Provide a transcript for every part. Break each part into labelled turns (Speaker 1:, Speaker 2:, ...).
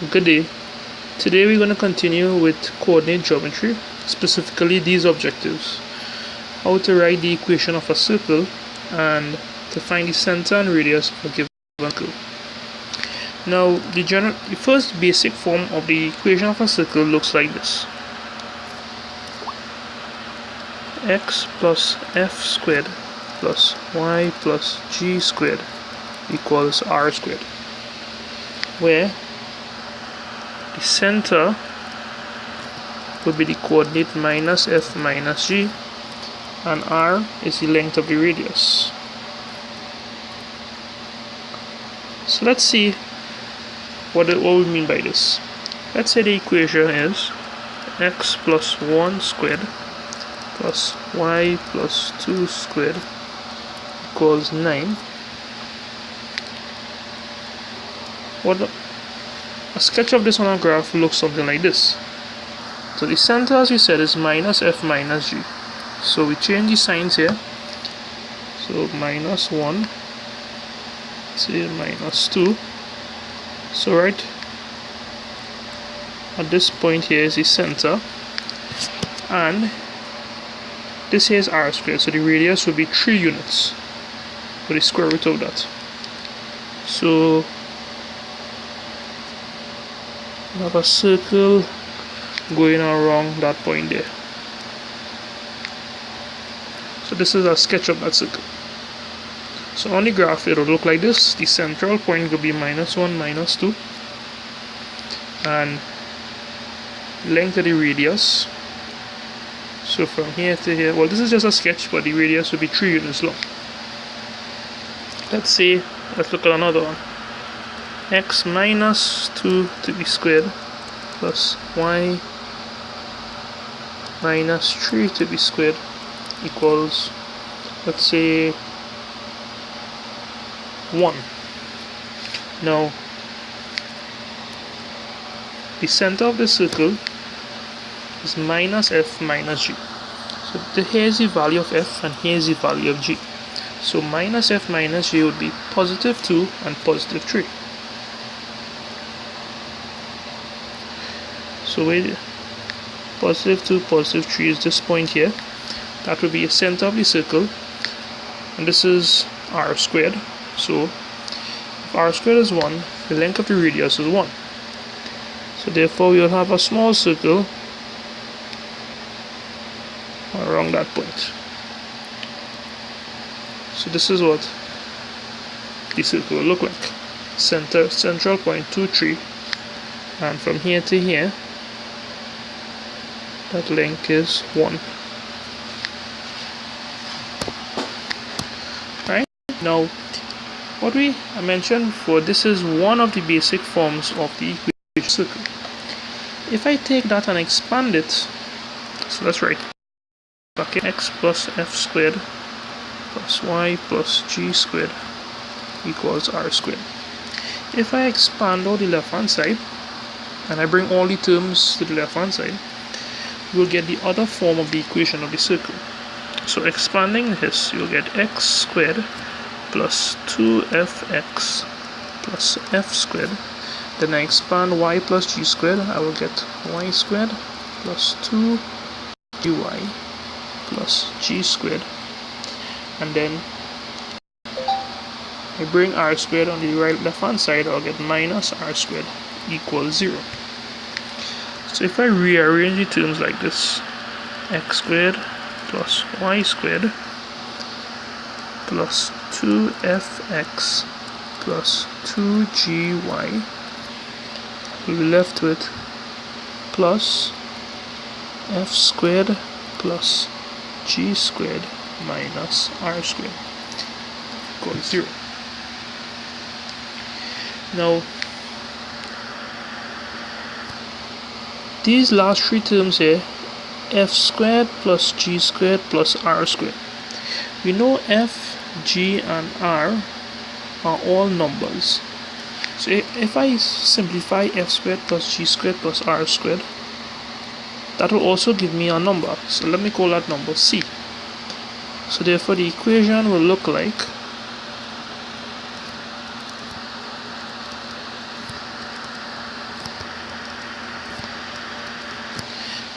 Speaker 1: Good day. Today we're going to continue with coordinate geometry, specifically these objectives. How to write the equation of a circle and to find the center and radius of a given circle. Now the first basic form of the equation of a circle looks like this. X plus f squared plus y plus g squared equals r squared, where the center will be the coordinate minus f minus g, and r is the length of the radius. So let's see what we mean by this. Let's say the equation is x plus 1 squared plus y plus 2 squared equals 9. A sketch of this on a graph looks something like this. So the center, as we said, is minus f minus g. So we change the signs here. So minus 1, say minus 2. So right at this point here is the center, and this here is r squared. So the radius will be 3 units for the square root of that. So we have a circle going around that point there. So this is a sketch of that circle. So on the graph it will look like this. The central point will be minus 1, minus 2, and length of the radius. So from here to here, well, this is just a sketch, but the radius will be 3 units long. Let's look at another one. X minus 2 to be squared plus y minus 3 to be squared equals, let's say, 1. Now the center of the circle is minus f minus g. So here is the value of f and here is the value of g. So minus f minus g would be positive 2 and positive 3. So with positive 2, positive 3 is this point here. That would be the center of the circle, and this is r squared. So if r squared is 1, the length of the radius is 1. So therefore we will have a small circle around that point. So this is what the circle will look like. Central point 2, 3, and from here to here that length is 1. Right? Now what I mentioned before, this is one of the basic forms of the equation circle. If I take that and expand it, so let's write x plus f squared plus y plus g squared equals r squared. If I expand all the left hand side and I bring all the terms to the left hand side, we'll get the other form of the equation of the circle. So expanding this, you'll get x squared plus 2fx plus f squared. Then I expand y plus g squared, I will get y squared plus 2dy plus g squared. And then I bring r squared on the left hand side, I'll get minus r squared equals 0. So if I rearrange the terms like this, x squared plus y squared plus 2fx plus 2gy will be left with plus f squared plus g squared minus r squared equals 0. Now these last 3 terms here, f squared plus g squared plus r squared, we know f, g and r are all numbers. So if I simplify f squared plus g squared plus r squared, that will also give me a number. So let me call that number c. So therefore the equation will look like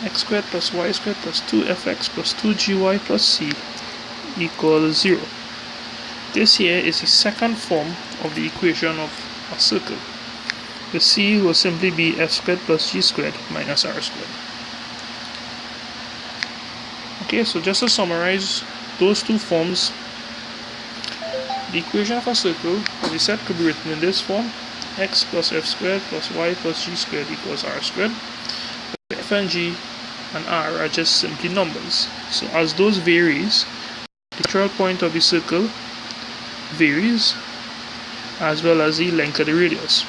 Speaker 1: x squared plus y squared plus 2fx plus 2gy plus c equals 0. This here is the second form of the equation of a circle. The c will simply be f squared plus g squared minus r squared. Okay, so just to summarize those two forms, the equation of a circle, as we said, could be written in this form: x plus f squared plus y plus g squared equals r squared. F and g and r are just simply numbers. So as those varies, the central point of the circle varies, as well as the length of the radius.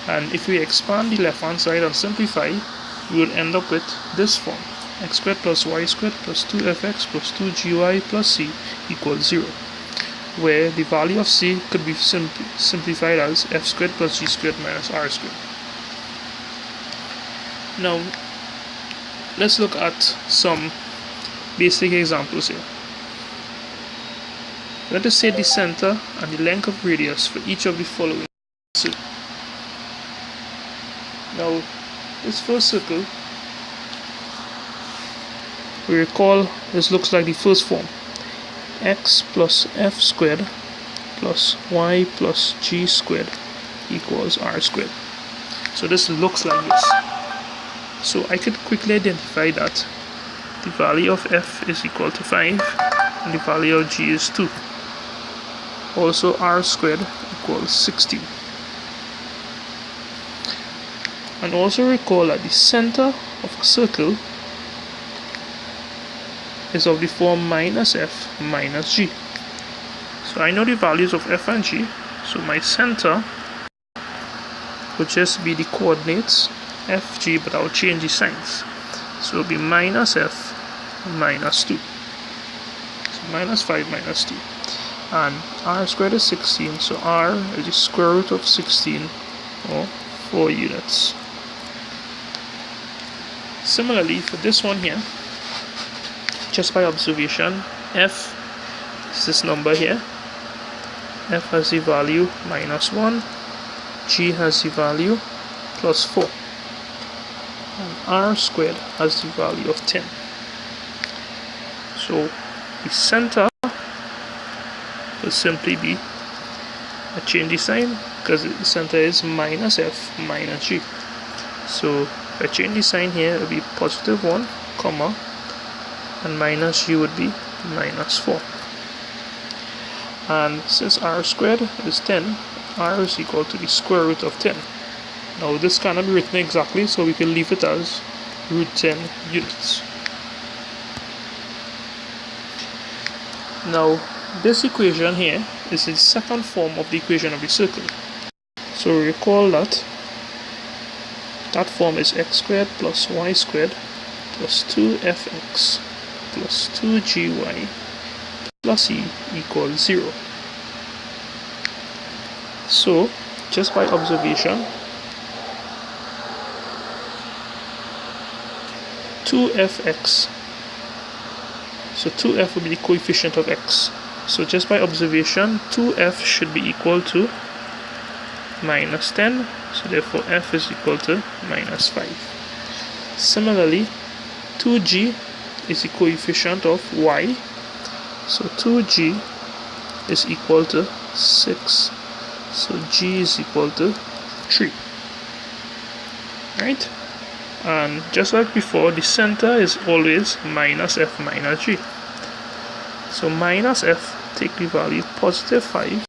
Speaker 1: And if we expand the left hand side and simplify, we will end up with this form: x squared plus y squared plus 2fx plus 2gy plus c equals 0, where the value of c could be simplified as f squared plus g squared minus r squared. Now, let's look at some basic examples here. Let us say the center and the length of radius for each of the following circles. Now, this first circle, we recall this looks like the first form: x plus f squared plus y plus g squared equals r squared. So this looks like this. So I could quickly identify that the value of f is equal to 5 and the value of g is 2. Also, r squared equals 16. And also recall that the center of a circle is of the form minus f minus g. So I know the values of f and g, so my center would just be the coordinates f, g, but I'll change the signs. So it'll be minus f minus 2. So minus 5 minus 2. And r squared is 16, so r is the square root of 16, or 4 units. Similarly, for this one here, just by observation, f is this number here. F has the value minus 1, g has the value plus 4, and r squared has the value of 10. So the center will simply be, I change the sign because the center is minus f minus g. So if I change the sign here, it will be positive 1, comma, and minus g would be minus 4. And since r squared is 10, r is equal to the square root of 10. Now this cannot be written exactly, so we can leave it as root 10 units. Now this equation here is the second form of the equation of the circle. So recall that that form is x squared plus y squared plus 2fx plus 2gy plus c equals 0. So just by observation, 2fx, so 2f will be the coefficient of x. So just by observation, 2f should be equal to minus 10, so therefore f is equal to minus 5. Similarly, 2g is the coefficient of y, so 2g is equal to 6, so g is equal to 3. Right? And just like before, the center is always minus f minus g. So minus f, take the value positive 5,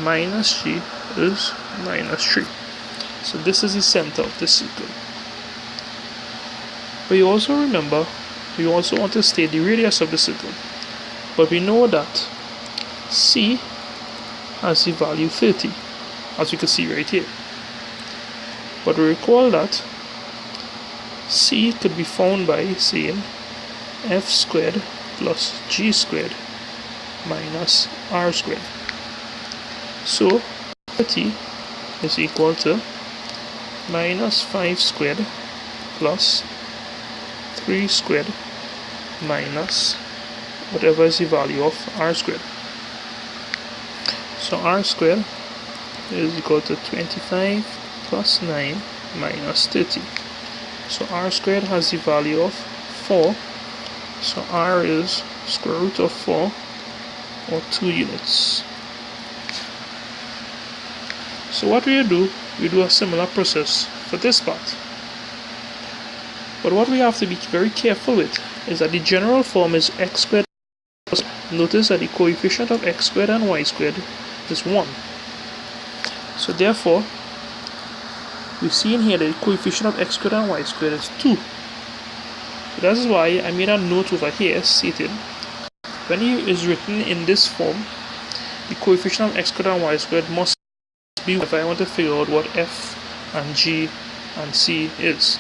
Speaker 1: minus g is minus 3. So this is the center of the circle. But you also remember, we also want to state the radius of the circle. But we know that c has the value 30, as you can see right here. But we recall that c could be found by saying f squared plus g squared minus r squared. So 30 is equal to minus 5 squared plus 3 squared minus whatever is the value of r squared. So r squared is equal to 25 plus 9 minus 30. So r squared has the value of 4. So r is square root of 4, or 2 units. So what we do a similar process for this part. But what we have to be very careful with is that the general form is x squared. Notice that the coefficient of x squared and y squared is 1. So therefore, we see in here that the coefficient of x squared and y squared is 2. So that is why I made a note over here stating, when it is written in this form, the coefficient of x squared and y squared must be if I want to figure out what f and g and c is.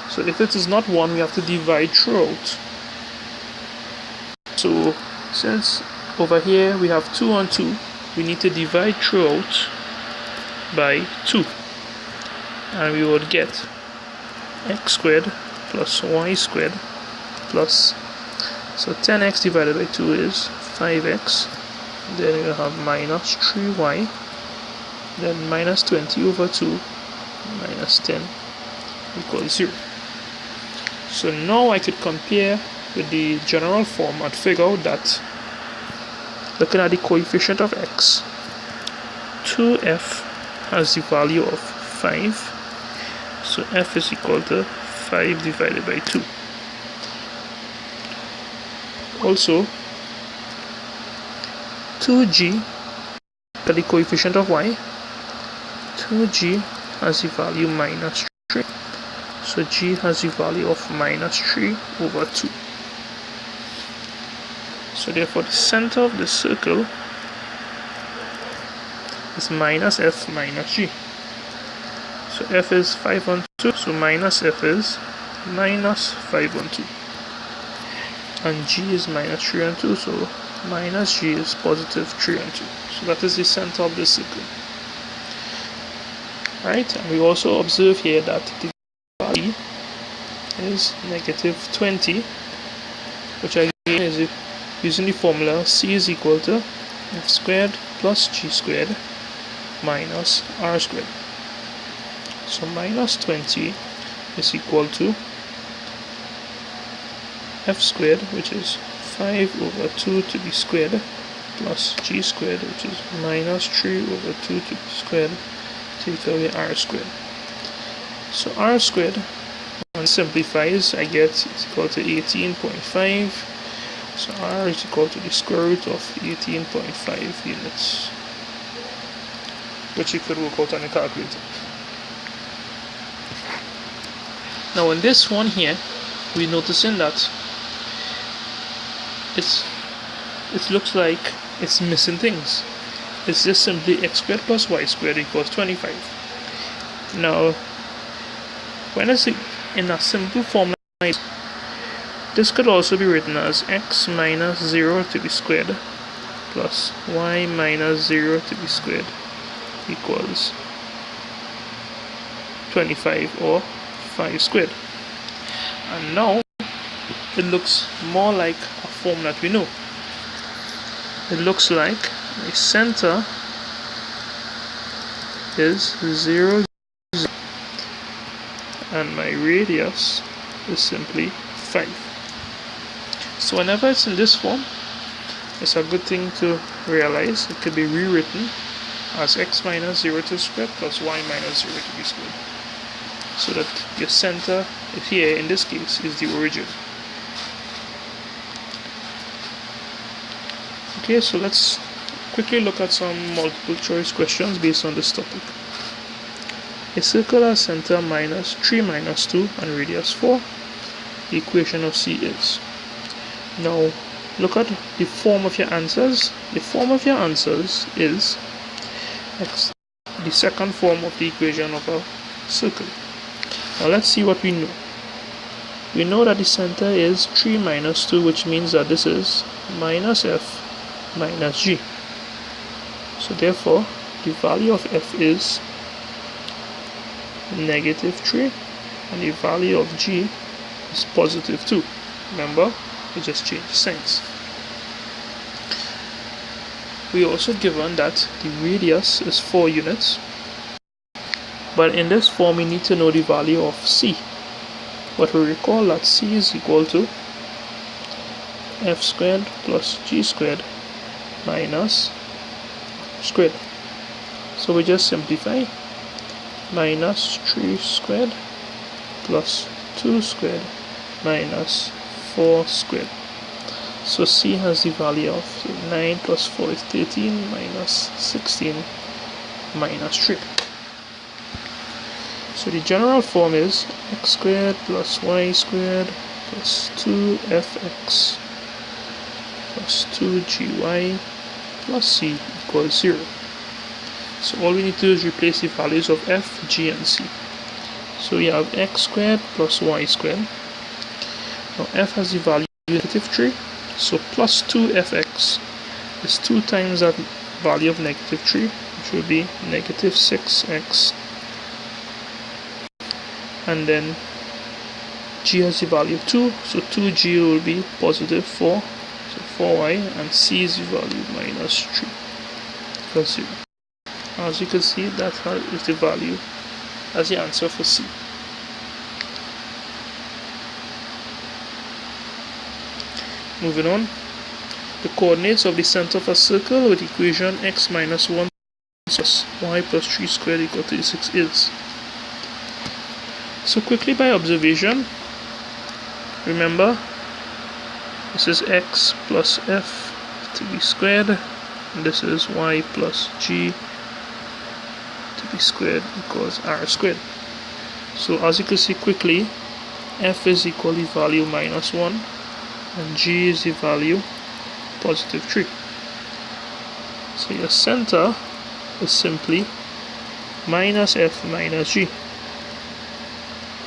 Speaker 1: So if it is not 1, we have to divide throughout. So since over here we have 2 on 2, we need to divide throughout by 2. And we would get x squared plus y squared plus, so 10x divided by 2 is 5x. Then we have minus 3y. Then minus 20 over 2 minus 10 equals 0. So now I could compare with the general form and figure out that, looking at the coefficient of x, 2f has the value of 5. So f is equal to 5 divided by 2. Also, 2g, at the coefficient of y, 2g has the value minus 3. So g has the value of minus 3 over 2. So therefore the center of the circle is minus f minus g. So f is 5 on 2, so minus f is minus 5 on 2. And g is minus 3 on 2, so minus g is positive 3 on 2. So that is the center of the circle. Right, and we also observe here that the value is negative 20, which again is using the formula c is equal to f squared plus g squared minus r squared. So minus 20 is equal to f squared, which is 5 over 2 to the squared, plus g squared, which is minus 3 over 2 to the squared, take away r squared. So r squared, when it simplifies, I get it's equal to 18.5. So r is equal to the square root of 18.5 units, which you could work out on a calculator. Now in this one here, we're noticing that it looks like it's missing things. It's just simply x squared plus y squared equals 25. Now, when it's in a simple form like this, could also be written as x minus 0 to the squared plus y minus 0 to the squared equals 25, or 5 squared. And now it looks more like a form that we know. It looks like my center is 0, 0, and my radius is simply 5. So whenever it's in this form, it's a good thing to realize it could be rewritten as x minus 0 to the squared plus y minus 0 to the squared. So that your center here in this case is the origin. Okay, so let's quickly look at some multiple choice questions based on this topic. A circle has center minus 3 minus 2 and radius 4. The equation of C is. Now look at the form of your answers. The form of your answers is x, the second form of the equation of a circle. Now let's see what we know. We know that the center is 3 minus 2, which means that this is minus f minus g. So therefore the value of f is negative 3 and the value of g is positive 2. Remember, we just changed signs. We are also given that the radius is 4 units, but in this form we need to know the value of c. But we recall that c is equal to f squared plus g squared minus squared. So we just simplify. Minus 3 squared plus 2 squared minus 4 squared. So c has the value of 9 plus 4 is 13 minus 16 minus 3. So the general form is x squared plus y squared plus 2fx plus 2gy plus c equals 0. So all we need to do is replace the values of f, g, and c. So we have x squared plus y squared. Now f has the value negative 3. So plus 2fx is 2 times that value of negative 3, which will be negative 6x. And then g has the value of 2, so 2g will be positive 4, so 4y, and c is the value minus 3 equals 0. As you can see, that is the value as the answer for C. Moving on, the coordinates of the center of a circle with equation x minus 1 plus y plus 3 squared equal to 36 is. So quickly by observation, remember this is x plus f to be squared, and this is y plus g to be squared equals r squared. So as you can see quickly, f is equal to value minus 1 and g is the value positive 3. So your center is simply minus f minus g.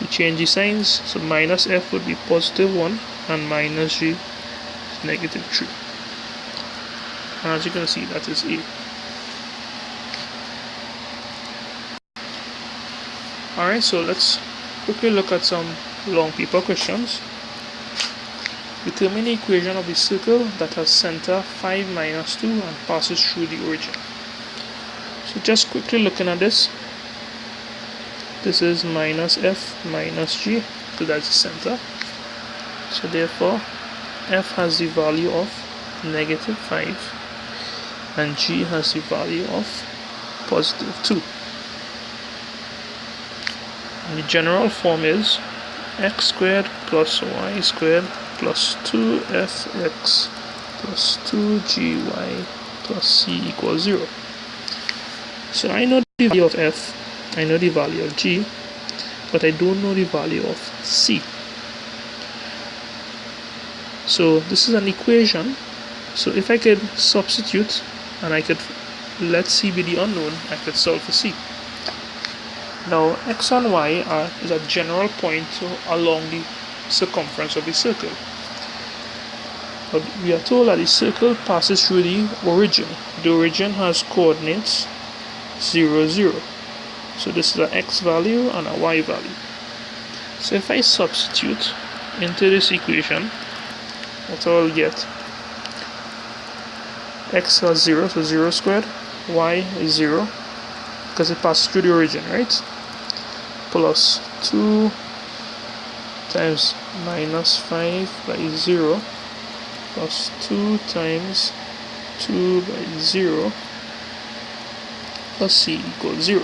Speaker 1: We change the signs, so minus f would be positive 1 and minus g is negative 3. And as you can see, that is A. Alright, so let's quickly look at some long paper questions. Determine the equation of the circle that has center 5 minus 2 and passes through the origin. So just quickly looking at this, this is minus f minus g, so that's the center. So therefore f has the value of negative 5 and g has the value of positive 2. And the general form is x squared plus y squared plus 2fx plus 2gy plus c equals 0. So I know the value of f, I know the value of g, but I don't know the value of c. So this is an equation. So if I could substitute and I could let c be the unknown, I could solve for c. Now x and y is a general point along the circumference of the circle. But we are told that the circle passes through the origin. The origin has coordinates 0, 0. So this is an x value and a y value. So if I substitute into this equation, what I will get, x has 0, so 0 squared, y is 0, because it passes through the origin, right? Plus 2 times minus 5 by 0 plus 2 times 2 by 0 plus c equals 0.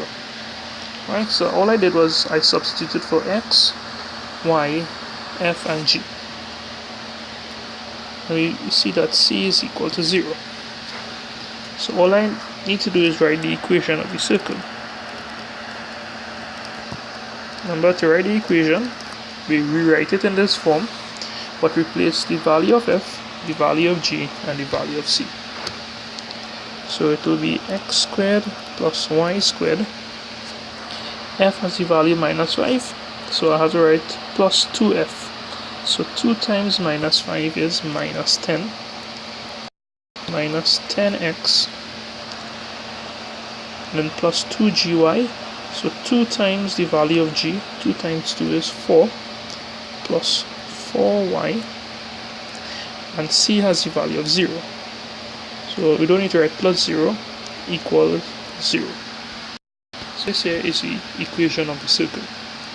Speaker 1: Right, so all I did was I substituted for x, y, f, and g. And we see that c is equal to 0. So all I need to do is write the equation of the circle. Remember, to write the equation, we rewrite it in this form, but replace the value of f, the value of g, and the value of c. So it will be x squared plus y squared. F has the value minus 5, so I have to write plus 2f. So 2 times minus 5 is minus 10. Minus 10x. And then plus 2gy. So 2 times the value of g, 2 times 2 is 4, plus 4y, and c has the value of 0. So we don't need to write plus 0 equals 0. So this here is the equation of the circle,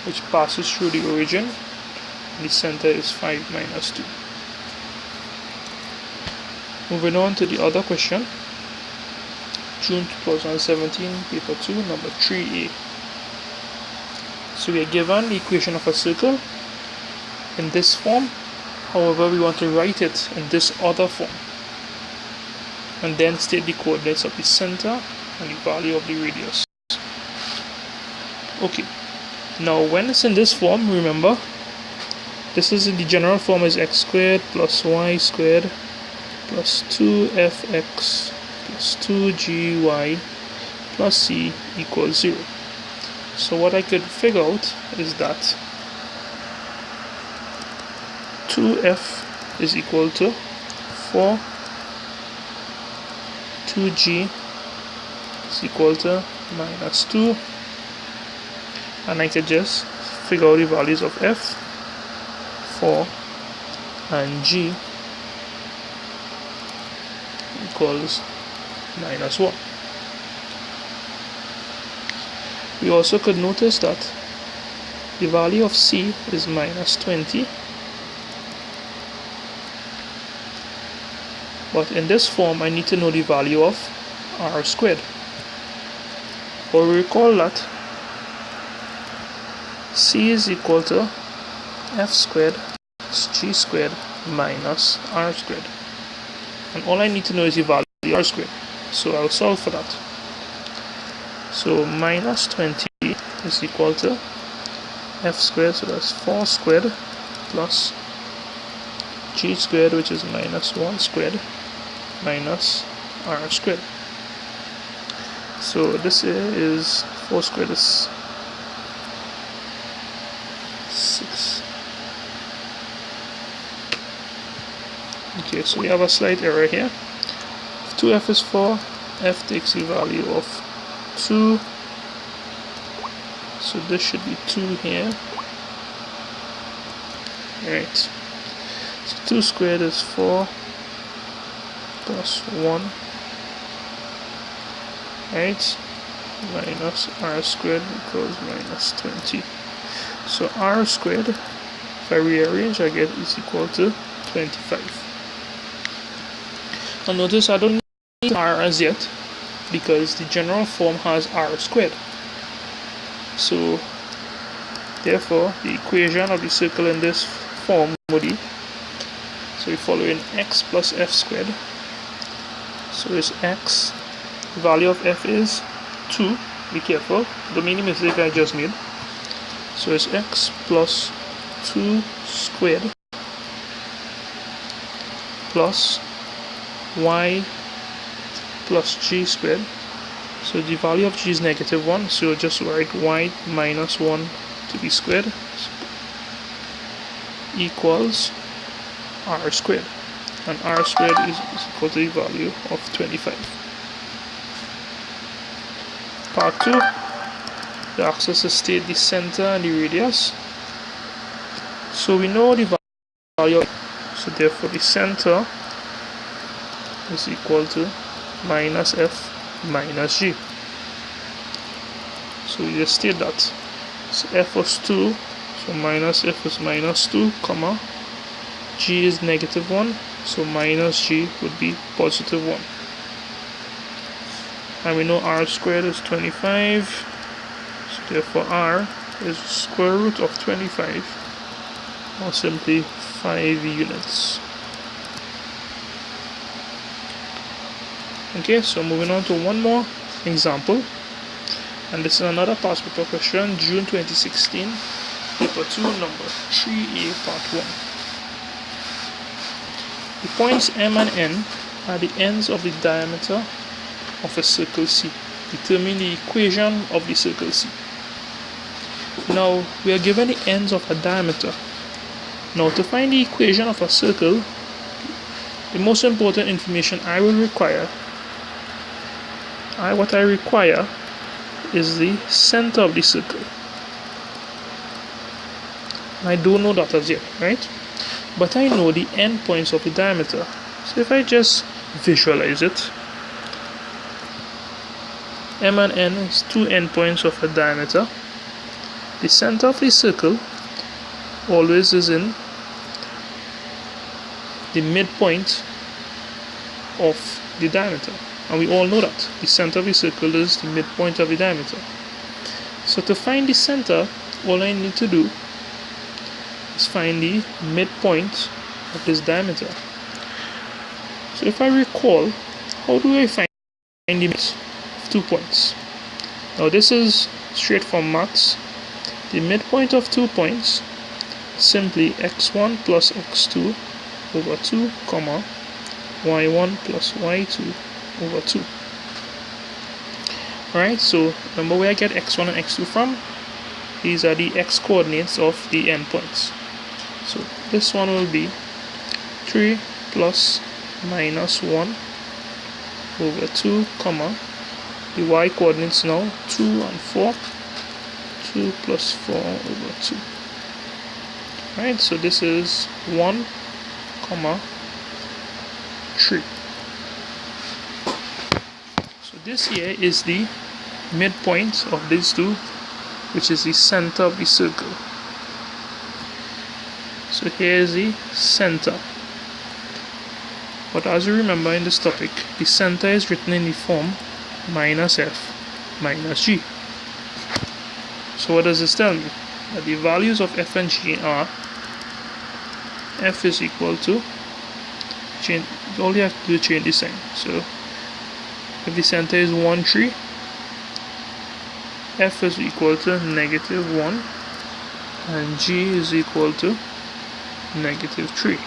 Speaker 1: which passes through the origin The center is 5 minus 2. Moving on to the other question. June 2017, paper 2, number 3A. So we are given the equation of a circle in this form. However, we want to write it in this other form. And then state the coordinates of the center and the value of the radius. Okay. Now when it's in this form, remember, this is in the general form is x squared plus y squared plus 2fx plus 2gy plus c equals 0. So what I could figure out is that 2f is equal to 4, 2g is equal to minus 2, and I could just figure out the values of f, 4, and g equals minus 1. We also could notice that the value of c is minus 20, but in this form I need to know the value of r squared. But we recall that c is equal to f squared plus g squared minus r squared, and all I need to know is the value of r squared, so I'll solve for that. So minus 20 is equal to f squared, so that's 4 squared plus g squared, which is minus 1 squared, minus r squared. So this is 4 squared is 6. Okay, so we have a slight error here. If 2f is 4, f takes the value of 2, so this should be 2 here. Alright, so 2 squared is 4 plus 1, right, minus r squared equals minus 20. So r squared, if I rearrange, I get is equal to 25. Now notice I don't need r as yet, because the general form has r squared. So therefore the equation of the circle in this form would be, so we follow in x plus f squared. So it's x, the value of f is 2, be careful, don't make the mistake I just made. So it's x plus 2 squared plus y plus g squared. So the value of g is negative 1, so just write y minus 1 to be squared equals r squared, and r squared is equal to the value of 25. Part 2, the axis to state the center and the radius. So we know the value, so therefore the center is equal to minus f minus g. So we just state that. So f was 2, so minus f is minus 2, comma, g is negative 1, so minus g would be positive 1. And we know r squared is 25, so therefore r is square root of 25, or simply 5 units. Okay, so moving on to one more example, and this is another past paper question, June 2016, paper 2, number 3A, part 1. The points M and N are the ends of the diameter of a circle C. Determine the equation of the circle C. Now, we are given the ends of a diameter. Now, to find the equation of a circle, the most important information I will require, what I require is the center of the circle. I don't know that as yet, right? But I know the endpoints of the diameter. So if I just visualize it, M and N is 2 endpoints of a diameter. The center of the circle always is in the midpoint of the diameter, and we all know that the center of the circle is the midpoint of the diameter. So to find the center, all I need to do is find the midpoint of this diameter. So if I recall, how do I find the midpoint of 2 points? Now this is straight from maths. The midpoint of 2 points is simply x1 plus x2 over 2, comma, y1 plus y2 over 2. Alright, so remember where I get x1 and x2 from? These are the x coordinates of the endpoints. So this one will be 3 plus minus 1 over 2, comma, the y coordinates now 2 and 4, 2 plus 4 over 2. Right, so this is 1, comma, 3. So this here is the midpoint of these two, which is the center of the circle. So here is the center. But as you remember in this topic, the center is written in the form minus f minus g. So what does this tell me? That the values of f and g are f is equal to, change, all you have to do is change the sign. So if the center is 1, 3, f is equal to negative 1 and g is equal to negative 3.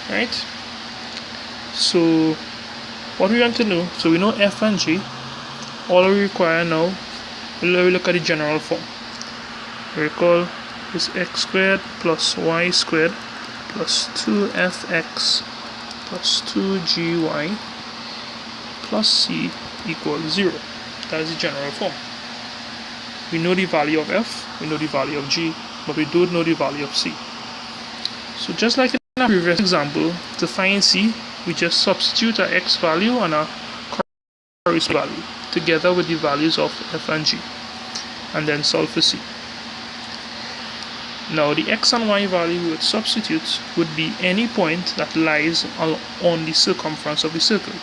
Speaker 1: Right? So what we want to know, so we know f and g. All we require now, we'll look at the general form. Recall is x squared plus y squared plus 2fx plus 2gy plus c equals 0. That is the general form. We know the value of f, we know the value of g, but we don't know the value of c. So just like in our previous example, to find c, we just substitute our x value and our corresponding value together with the values of f and g, and then solve for c. Now the x and y value we would substitute would be any point that lies on the circumference of the circle.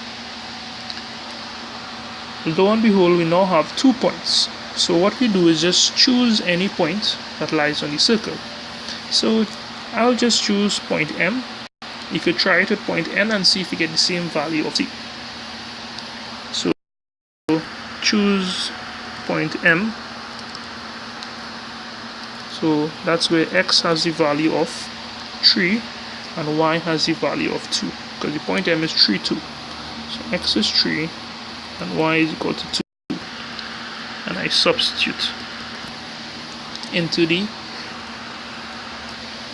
Speaker 1: Lo and behold, we now have 2 points. So what we do is just choose any point that lies on the circle. So I'll just choose point M. You could try it with point N and see if you get the same value of C. So choose point M. So that's where x has the value of 3 and y has the value of 2, because the point M is 3, 2. So x is 3 and y is equal to 2. And I substitute into the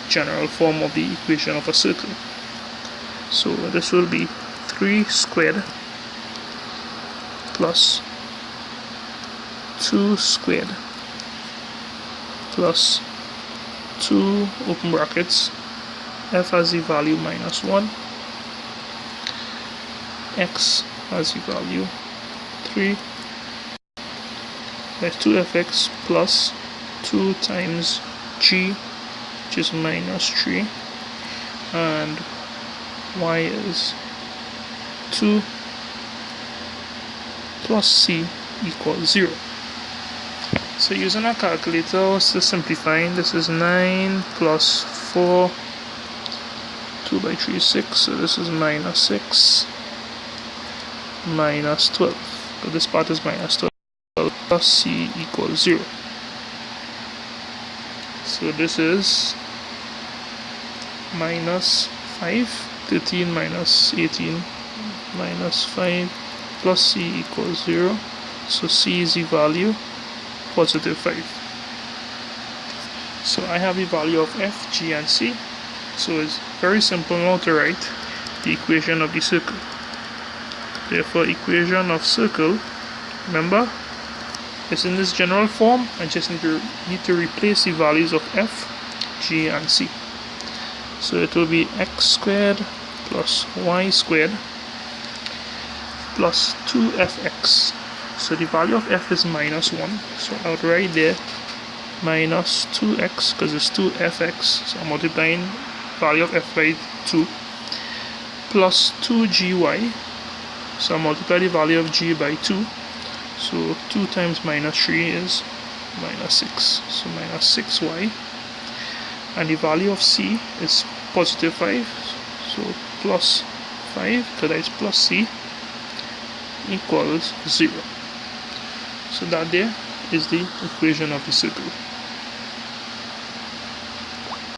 Speaker 1: general form of the equation of a circle. So this will be 3 squared plus 2 squared plus 2 open brackets, f has the value minus 1, x has the value 3, that's 2fx plus 2 times g, which is minus 3, and y is 2 plus c equals 0. So using our calculator, to simplifying, this is 9 plus 4, 2 by 3 is 6, so this is minus 6, minus 12, so this part is minus 12, plus c equals 0. So this is minus 5, 13 minus 18, minus 5, plus c equals 0, so c is the value positive 5. So I have the value of f, g and c. So it's very simple now to write the equation of the circle. Therefore equation of circle, remember, it's in this general form. I just need to replace the values of f, g and c. So it will be x squared plus y squared plus 2fx. So the value of f is minus 1, so I'll write there minus 2x, because it's 2fx, so I'm multiplying value of f by 2, plus 2gy, so I multiply the value of g by 2, so 2 times minus 3 is minus 6, so minus 6y, and the value of c is positive 5, so plus 5, so that is plus c equals 0. So that there is the equation of the circle.